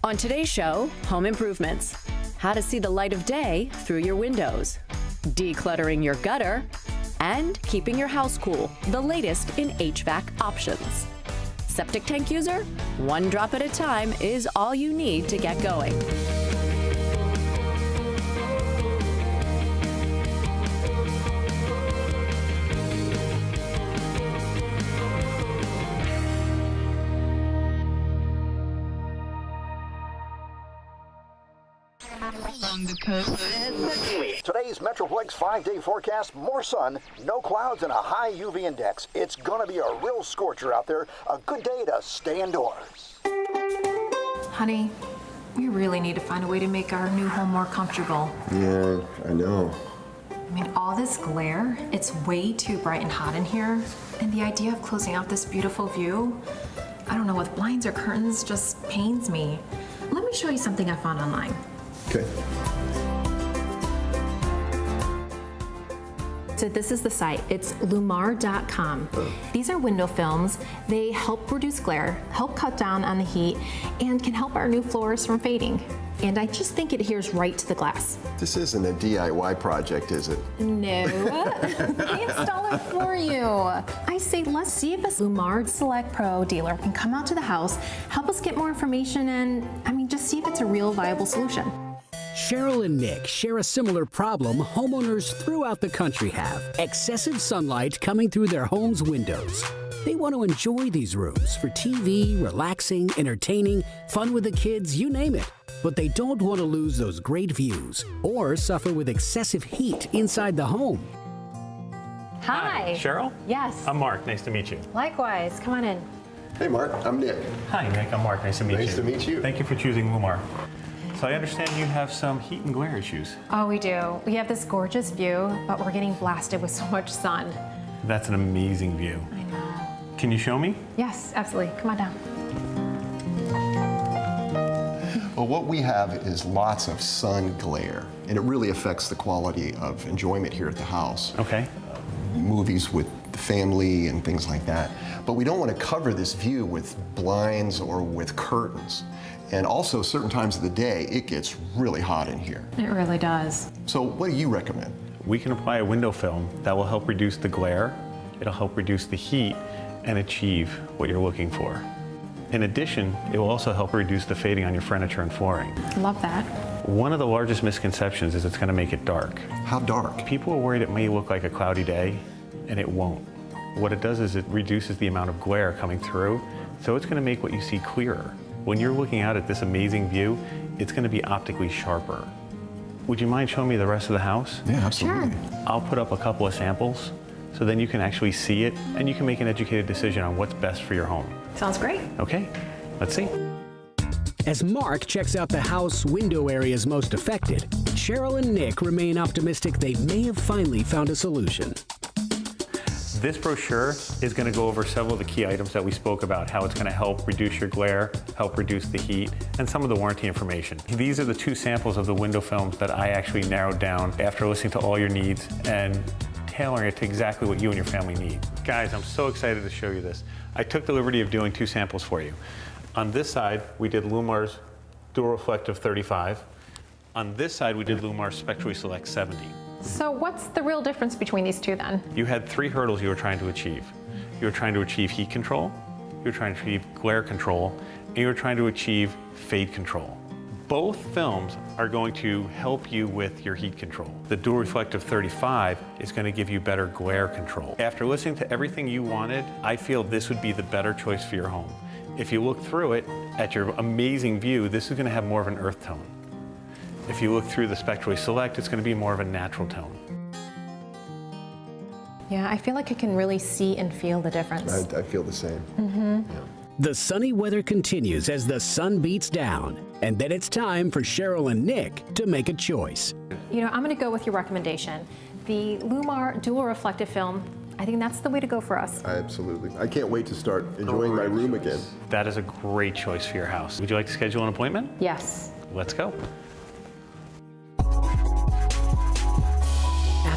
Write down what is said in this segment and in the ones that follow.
On today's show, home improvements. How to see the light of day through your windows. Decluttering your gutter. And keeping your house cool. The latest in HVAC options. Septic tank user? One drop at a time is all you need to get going. Along the coast. Today's Metroplex 5-day forecast, more sun, no clouds, and a high UV index. It's gonna be a real scorcher out there. A good day to stay indoors. Honey, we really need to find a way to make our new home more comfortable. Yeah, I know. I mean, all this glare, it's way too bright and hot in here. And the idea of closing out this beautiful view, I don't know, with blinds or curtains just pains me. Let me show you something I found online. Okay. So this is the site. It's lumar.com. These are window films. They help reduce glare, help cut down on the heat, and can help our new floors from fading. And I just think it adheres right to the glass. This isn't a DIY project, is it? No, I install it for you. I say let's see if a Lumar Select Pro dealer can come out to the house, help us get more information, and just see if it's a real viable solution. Cheryl and Nick share a similar problem homeowners throughout the country have: excessive sunlight coming through their home's windows. They want to enjoy these rooms for TV, relaxing, entertaining, fun with the kids, you name it. But they don't want to lose those great views or suffer with excessive heat inside the home. Hi. Cheryl? Yes. I'm Mark. Nice to meet you. Likewise. Come on in. Hey, Mark, I'm Nick. Hi, Nick. I'm Mark. Nice to meet you. Nice to meet you. Thank you for choosing Lumar. So I understand you have some heat and glare issues. Oh, we do. We have this gorgeous view, but we're getting blasted with so much sun. That's an amazing view. I know. Can you show me? Yes, absolutely. Come on down. Well, what we have is lots of sun glare, and it really affects the quality of enjoyment here at the house. Okay. Movies with the family and things like that. But we don't want to cover this view with blinds or with curtains. And also, certain times of the day, it gets really hot in here. It really does. So what do you recommend? We can apply a window film that will help reduce the glare, it'll help reduce the heat, and achieve what you're looking for. In addition, it will also help reduce the fading on your furniture and flooring. Love that. One of the largest misconceptions is it's going to make it dark. How dark? People are worried it may look like a cloudy day, and it won't. What it does is it reduces the amount of glare coming through, so it's going to make what you see clearer. When you're looking out at this amazing view, it's going to be optically sharper. Would you mind showing me the rest of the house? Yeah, absolutely. Sure. I'll put up a couple of samples, so then you can actually see it, and you can make an educated decision on what's best for your home. Sounds great. Okay, let's see. As Mark checks out the house window areas most affected, Cheryl and Nick remain optimistic they may have finally found a solution. This brochure is going to go over several of the key items that we spoke about, how it's going to help reduce your glare, help reduce the heat, and some of the warranty information. These are the two samples of the window films that I actually narrowed down after listening to all your needs and tailoring it to exactly what you and your family need. Guys, I'm so excited to show you this. I took the liberty of doing two samples for you. On this side, we did Lumar's Dual Reflective 35. On this side, we did Lumar's Spectrally Select 70. So what's the real difference between these two then? You had three hurdles you were trying to achieve. You were trying to achieve heat control, you were trying to achieve glare control, and you were trying to achieve fade control. Both films are going to help you with your heat control. The Dual Reflective 35 is going to give you better glare control. After listening to everything you wanted, I feel this would be the better choice for your home. If you look through it at your amazing view, this is going to have more of an earth tone. If you look through the Spectrally Select, it's going to be more of a natural tone. Yeah, I feel like I can really see and feel the difference. I feel the same. Mm-hmm. Yeah. The sunny weather continues as the sun beats down, and then it's time for Cheryl and Nick to make a choice. You know, I'm going to go with your recommendation. The Lumar Dual Reflective Film, I think that's the way to go for us. Absolutely. I can't wait to start enjoying my room again. That is a great choice for your house. Would you like to schedule an appointment? Yes. Let's go.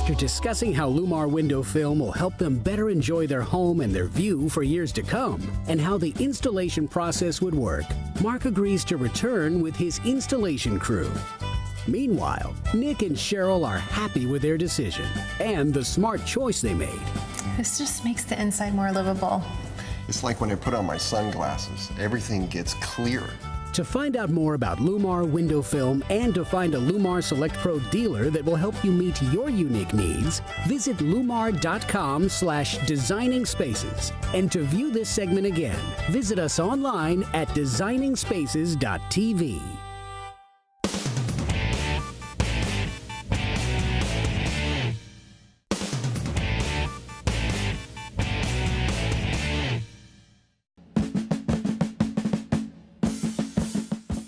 After discussing how Lumar window film will help them better enjoy their home and their view for years to come, and how the installation process would work, Mark agrees to return with his installation crew. Meanwhile, Nick and Cheryl are happy with their decision and the smart choice they made. This just makes the inside more livable. It's like when I put on my sunglasses, everything gets clearer. To find out more about Lumar window film and to find a Lumar Select Pro dealer that will help you meet your unique needs, visit lumar.com/designing spaces. And to view this segment again, visit us online at designingspaces.tv.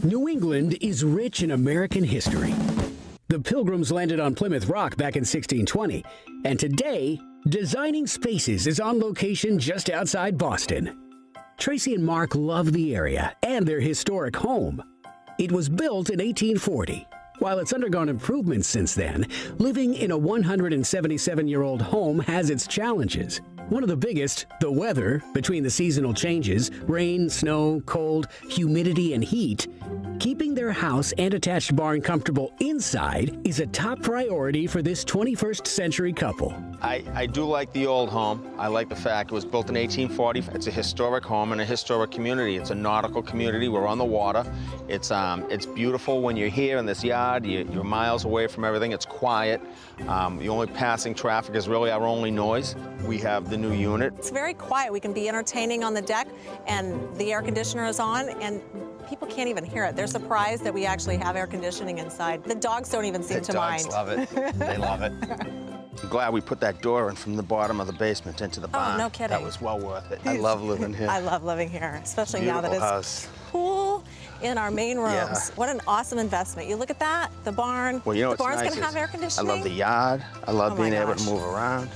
New England is rich in American history. The Pilgrims landed on Plymouth Rock back in 1620, and today, Designing Spaces is on location just outside Boston. Tracy and Mark love the area and their historic home. It was built in 1840. While it's undergone improvements since then, living in a 177-year-old home has its challenges. One of the biggest, the weather, between the seasonal changes, rain, snow, cold, humidity, and heat. Keeping their house and attached barn comfortable inside is a top priority for this 21st century couple. I do like the old home. I like the fact it was built in 1840. It's a historic home and a historic community. It's a nautical community. We're on the water. It's beautiful when you're here in this yard. You're miles away from everything. It's quiet. The only passing traffic is really our only noise. We have the new unit. It's very quiet. We can be entertaining on the deck, and the air conditioner is on, and people can't even hear it. They're surprised that we actually have air conditioning inside. The dogs don't even seem to mind. The dogs love it. They love it. I'm glad we put that door in from the bottom of the basement into the barn. Oh, no kidding. That was well worth it. I love living here. I love living here, especially now that Beautiful it's house. cool in our main rooms. Yeah. What an awesome investment. You look at that, the barn. Well, you know the what's barn's nice gonna have is air conditioning. I love the yard. I love Oh my being able to gosh. move around.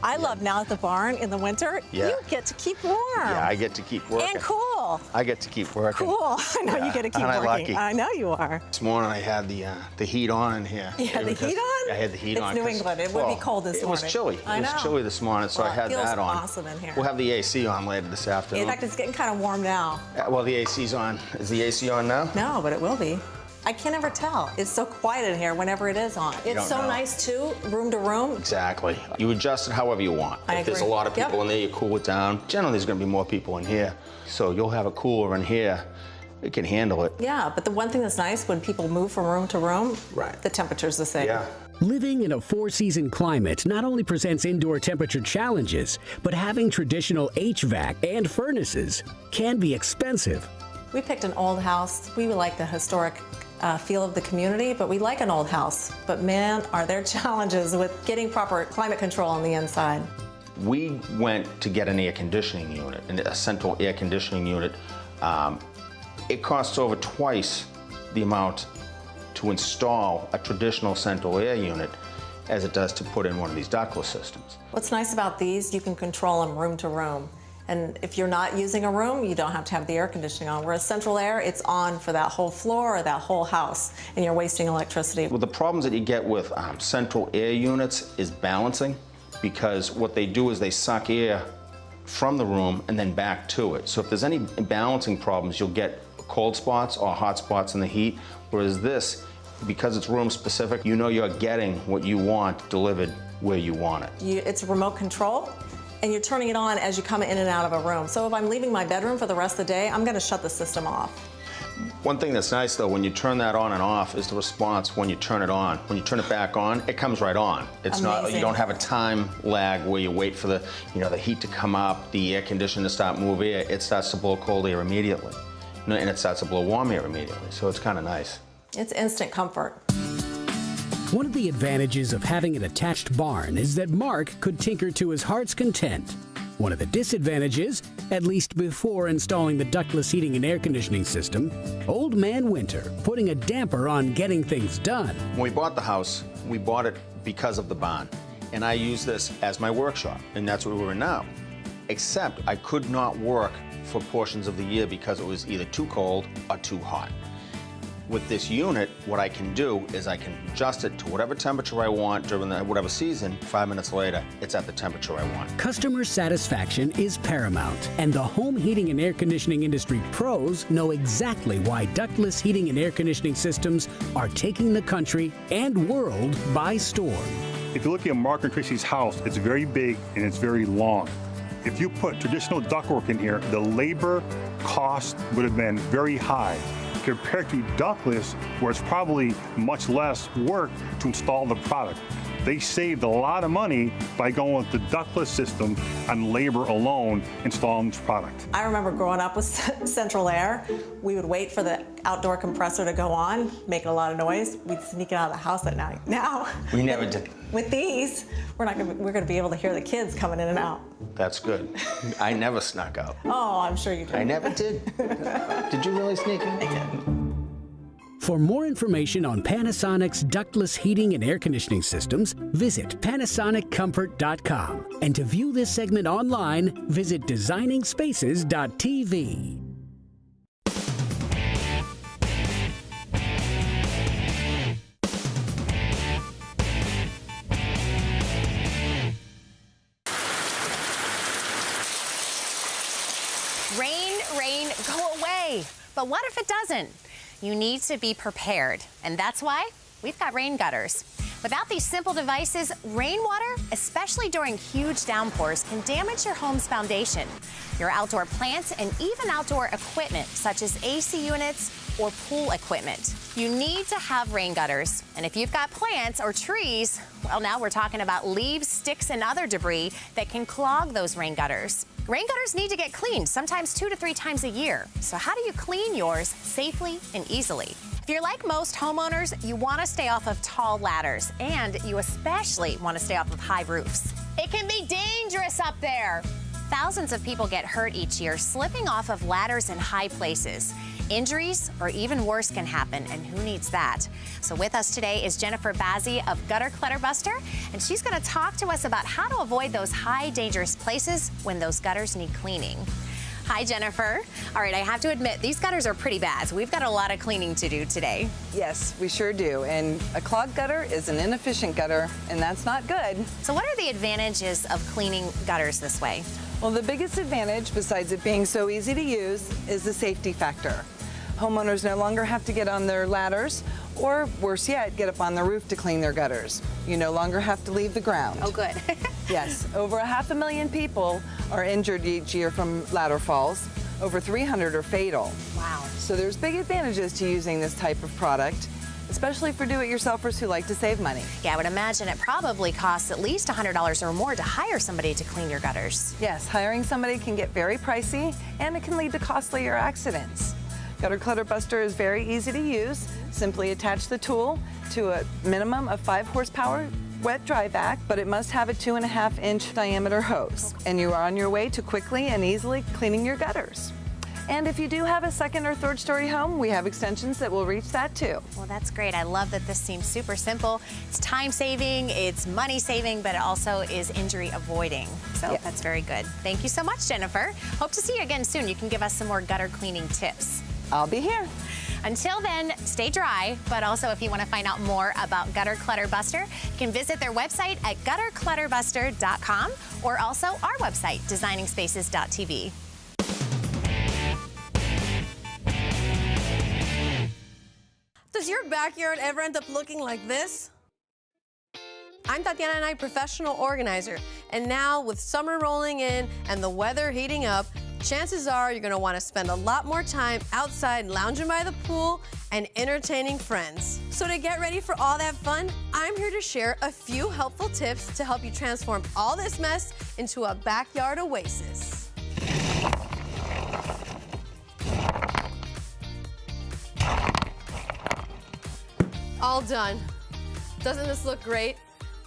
I love now at the barn in the winter, Yeah. you get to keep warm. Yeah, I get to keep working. And cool. I get to keep working. Cool. I know you get to keep Aren't I working. lucky? I know you are. This morning I had the heat on in here. You had the heat on? I had the heat It's on. New 'cause- England. It would be cold this It was morning. chilly. I It was know. chilly this morning, so Well, I had it feels that on. awesome in here. We'll have the AC on later this afternoon. In fact, it's getting kind of warm now. Well, the AC's on. Is the AC on now? No, but it will be. I can't ever tell. It's so quiet in here whenever it is on. It's don't so know. nice too, room to room. Exactly. You adjust it however you want. I If there's a agree. lot of people Yep. in there, you cool it down. Generally, there's going to be more people in here, so you'll have a cooler in here. It can handle it. Yeah, but the one thing that's nice when people move from room to room, Right. the temperature's the same. Yeah. Living in a four-season climate not only presents indoor temperature challenges, but having traditional HVAC and furnaces can be expensive. We picked an old house. We like the historic feel of the community, but we like an old house. But man, are there challenges with getting proper climate control on the inside. We went to get an air conditioning unit, a central air conditioning unit. It costs over twice the amount to install a traditional central air unit as it does to put in one of these ductless systems. What's nice about these, you can control them room to room. And if you're not using a room, you don't have to have the air conditioning on. Whereas central air, it's on for that whole floor or that whole house, and you're wasting electricity. Well, the problems that you get with central air units is balancing, because what they do is they suck air from the room and then back to it. So if there's any balancing problems, you'll get cold spots or hot spots in the heat. Whereas this, because it's room specific, you know you're getting what you want delivered where you want it. It's remote control, and you're turning it on as you come in and out of a room. So if I'm leaving my bedroom for the rest of the day, I'm gonna shut the system off. One thing that's nice though, when you turn that on and off, is the response when you turn it on. When you turn it back on, it comes right on. It's not, you Amazing. don't have a time lag where you wait for the heat to come up, the air conditioner to start moving air. It starts to blow cold air immediately. And it starts to blow warm air immediately. So it's kind of nice. It's instant comfort. One of the advantages of having an attached barn is that Mark could tinker to his heart's content. One of the disadvantages, at least before installing the ductless heating and air conditioning system, Old Man Winter putting a damper on getting things done. When we bought the house, we bought it because of the barn. And I use this as my workshop, and that's what we're in now. Except I could not work for portions of the year because it was either too cold or too hot. With this unit, what I can do is I can adjust it to whatever temperature I want during whatever season. 5 minutes later, it's at the temperature I want. Customer satisfaction is paramount, and the home heating and air conditioning industry pros know exactly why ductless heating and air conditioning systems are taking the country and world by storm. If you look at Mark and Tracy's house, it's very big and it's very long. If you put traditional ductwork in here, the labor cost would have been very high compared to ductless, where it's probably much less work to install the product. They saved a lot of money by going with the ductless system on labor alone installing this product. I remember growing up with Central Air. We would wait for the outdoor compressor to go on, making a lot of noise. We'd sneak it out of the house at night. Now, We never did. with these, we're going to be able to hear the kids coming in and out. That's good. I never snuck out. Oh, I'm sure you did. I never did. Did you really sneak in? I did. For more information on Panasonic's ductless heating and air conditioning systems, visit PanasonicComfort.com. And to view this segment online, visit Designingspaces.tv. Rain, go away. But what if it doesn't? You need to be prepared, and that's why we've got rain gutters. Without these simple devices, rainwater, especially during huge downpours, can damage your home's foundation, your outdoor plants, and even outdoor equipment, such as AC units or pool equipment. You need to have rain gutters, and if you've got plants or trees, well, now we're talking about leaves, sticks, and other debris that can clog those rain gutters. Rain gutters need to get cleaned, sometimes 2 to 3 times a year. So how do you clean yours safely and easily? If you're like most homeowners, you want to stay off of tall ladders, and you especially want to stay off of high roofs. It can be dangerous up there. Thousands of people get hurt each year slipping off of ladders in high places. Injuries, or even worse, can happen, and who needs that? So with us today is Jennifer Bazzi of Gutter Clutter Buster, and she's going to talk to us about how to avoid those high, dangerous places when those gutters need cleaning. Hi, Jennifer. All right, I have to admit, these gutters are pretty bad, so we've got a lot of cleaning to do today. Yes, we sure do. And a clogged gutter is an inefficient gutter, and that's not good. So what are the advantages of cleaning gutters this way? Well, the biggest advantage, besides it being so easy to use, is the safety factor. Homeowners no longer have to get on their ladders, or worse yet, get up on the roof to clean their gutters. You no longer have to leave the ground. Oh, good. Yes, over 500,000 people are injured each year from ladder falls. Over 300 are fatal. Wow. So there's big advantages to using this type of product, especially for do-it-yourselfers who like to save money. Yeah, I would imagine it probably costs at least $100 or more to hire somebody to clean your gutters. Yes, hiring somebody can get very pricey, and it can lead to costlier accidents. Gutter Clutter Buster is very easy to use. Simply attach the tool to a minimum of 5 horsepower wet dry vac, but it must have a 2.5-inch diameter hose. And you are on your way to quickly and easily cleaning your gutters. And if you do have a 2nd or 3rd story home, we have extensions that will reach that too. Well, that's great. I love that this seems super simple. It's time saving, it's money saving, but it also is injury avoiding. So Yeah. that's very good. Thank you so much, Jennifer. Hope to see you again soon. You can give us some more gutter cleaning tips. I'll be here. Until then, stay dry, but also if you want to find out more about Gutter Clutter Buster, you can visit their website at gutterclutterbuster.com or also our website, designingspaces.tv. Does your backyard ever end up looking like this? I'm Tatiana Knight, professional organizer, and now with summer rolling in and the weather heating up, chances are you're going to want to spend a lot more time outside lounging by the pool and entertaining friends. So to get ready for all that fun, I'm here to share a few helpful tips to help you transform all this mess into a backyard oasis. All done. Doesn't this look great?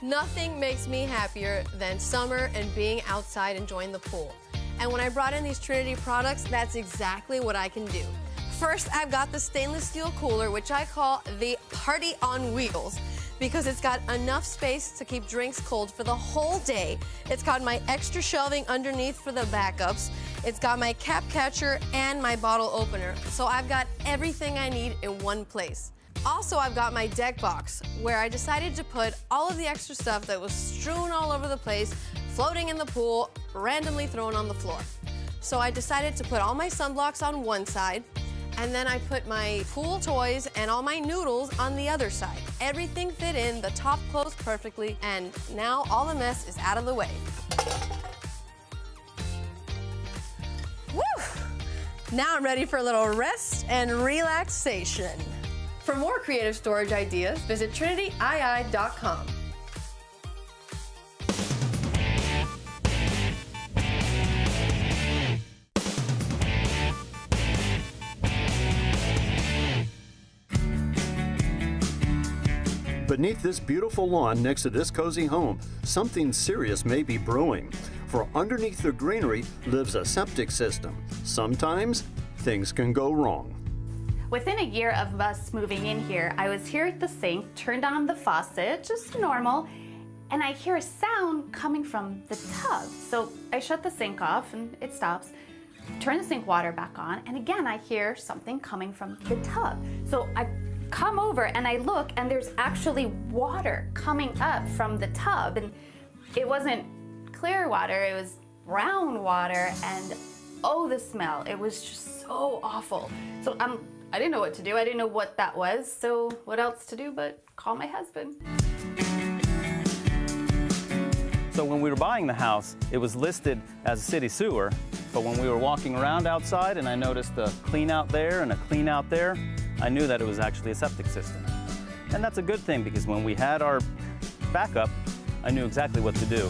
Nothing makes me happier than summer and being outside enjoying the pool. And when I brought in these Trinity products, that's exactly what I can do. First, I've got the stainless steel cooler, which I call the Party on Wheels, because it's got enough space to keep drinks cold for the whole day. It's got my extra shelving underneath for the backups, It's got my cap catcher and my bottle opener, so I've got everything I need in one place. Also, I've got my deck box, where I decided to put all of the extra stuff that was strewn all over the place, floating in the pool, randomly thrown on the floor. So I decided to put all my sunblocks on one side, and then I put my pool toys and all my noodles on the other side. Everything fit in, the top closed perfectly, and now all the mess is out of the way. Woo! Now I'm ready for a little rest and relaxation. For more creative storage ideas, visit TrinityII.com. Beneath this beautiful lawn next to this cozy home, something serious may be brewing. For underneath the greenery lives a septic system. Sometimes things can go wrong. Within a year of us moving in here, I was here at the sink, turned on the faucet, just normal, and I hear a sound coming from the tub. So I shut the sink off and it stops. Turn the sink water back on, and again I hear something coming from the tub. So I come over and I look, and there's actually water coming up from the tub, and it wasn't clear water, it was brown water, and oh, the smell. It was just so awful. So I didn't know what to do. I didn't know what that was, so what else to do but call my husband. So when we were buying the house, it was listed as a city sewer, but when we were walking around outside and I noticed a clean out there and a clean out there, I knew that it was actually a septic system. And that's a good thing, because when we had our backup, I knew exactly what to do.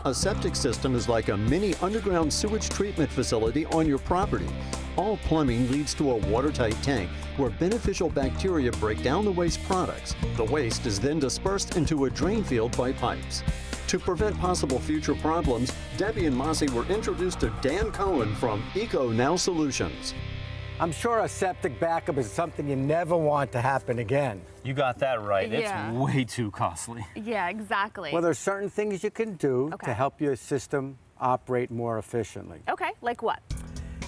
A septic system is like a mini underground sewage treatment facility on your property. All plumbing leads to a watertight tank where beneficial bacteria break down the waste products. The waste is then dispersed into a drain field by pipes. To prevent possible future problems, Debbie and Mossy were introduced to Dan Cohen from EcoNow Solutions. I'm sure a septic backup is something you never want to happen again. You got that right. Yeah. It's way too costly. Yeah, exactly. Well, there's certain things you can do to help your system operate more efficiently. Okay, like what?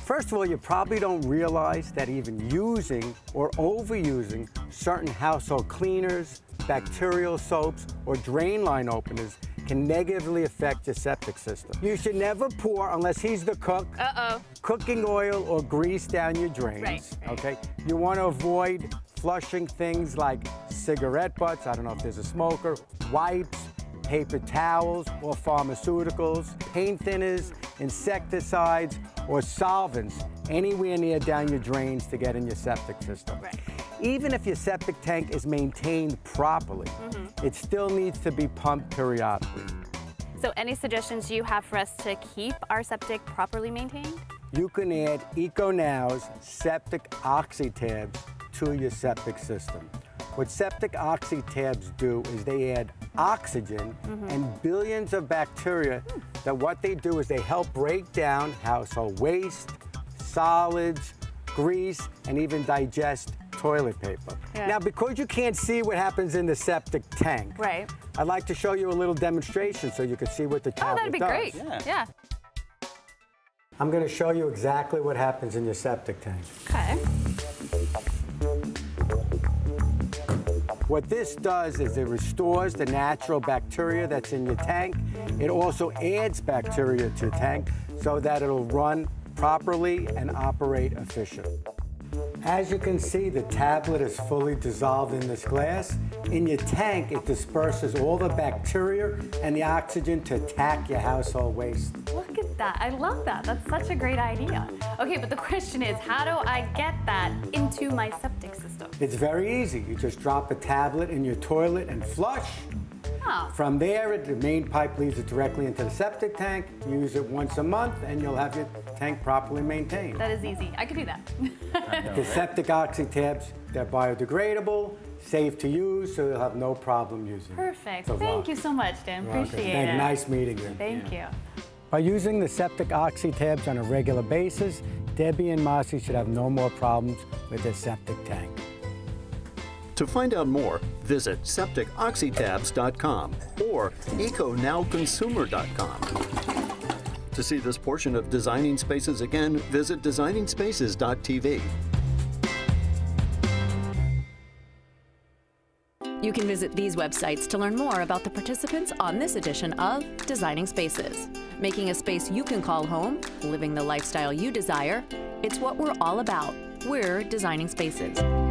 First of all, you probably don't realize that even using or overusing certain household cleaners, bacterial soaps, or drain line openers can negatively affect your septic system. You should never pour, unless he's the cook, cooking oil or grease down your drains. Right. Okay? You want to avoid flushing things like cigarette butts, I don't know if there's a smoker, wipes, paper towels or pharmaceuticals, paint thinners, insecticides, or solvents anywhere near down your drains to get in your septic system. Right. Even if your septic tank is maintained properly, it still needs to be pumped periodically. So any suggestions you have for us to keep our septic properly maintained? You can add EcoNow's septic oxy-tabs to your septic system. What septic oxy-tabs do is they add oxygen and billions of bacteria that what they do is they help break down household waste, solids, grease, and even digest toilet paper. Yeah. Now, because you can't see what happens in the septic tank, Right. I'd like to show you a little demonstration so you can see what the tablet Oh, that'd be does. great. Yeah. I'm going to show you exactly what happens in your septic tank. Okay. What this does is it restores the natural bacteria that's in your tank. It also adds bacteria to the tank so that it'll run properly and operate efficiently. As you can see, the tablet is fully dissolved in this glass. In your tank, it disperses all the bacteria and the oxygen to attack your household waste. Look at that. I love that. That's such a great idea. Okay, but the question is, how do I get that into my septic system? It's very easy. You just drop a tablet in your toilet and flush. Oh. From there, the main pipe leads it directly into the septic tank. Use it once a month, and you'll have your tank properly maintained. That is easy. I could do that. The septic oxy-tabs, they're biodegradable, safe to use, so you'll have no problem using them. Perfect. So Thank you so much, Dan. You're welcome. Appreciate Thank it. you. Nice meeting you. Thank you. By using the septic oxy-tabs on a regular basis, Debbie and Mossy should have no more problems with their septic tank. To find out more, visit septicoxytabs.com or econowconsumer.com. To see this portion of Designing Spaces again, visit designingspaces.tv. You can visit these websites to learn more about the participants on this edition of Designing Spaces. Making a space you can call home, living the lifestyle you desire, it's what we're all about. We're Designing Spaces.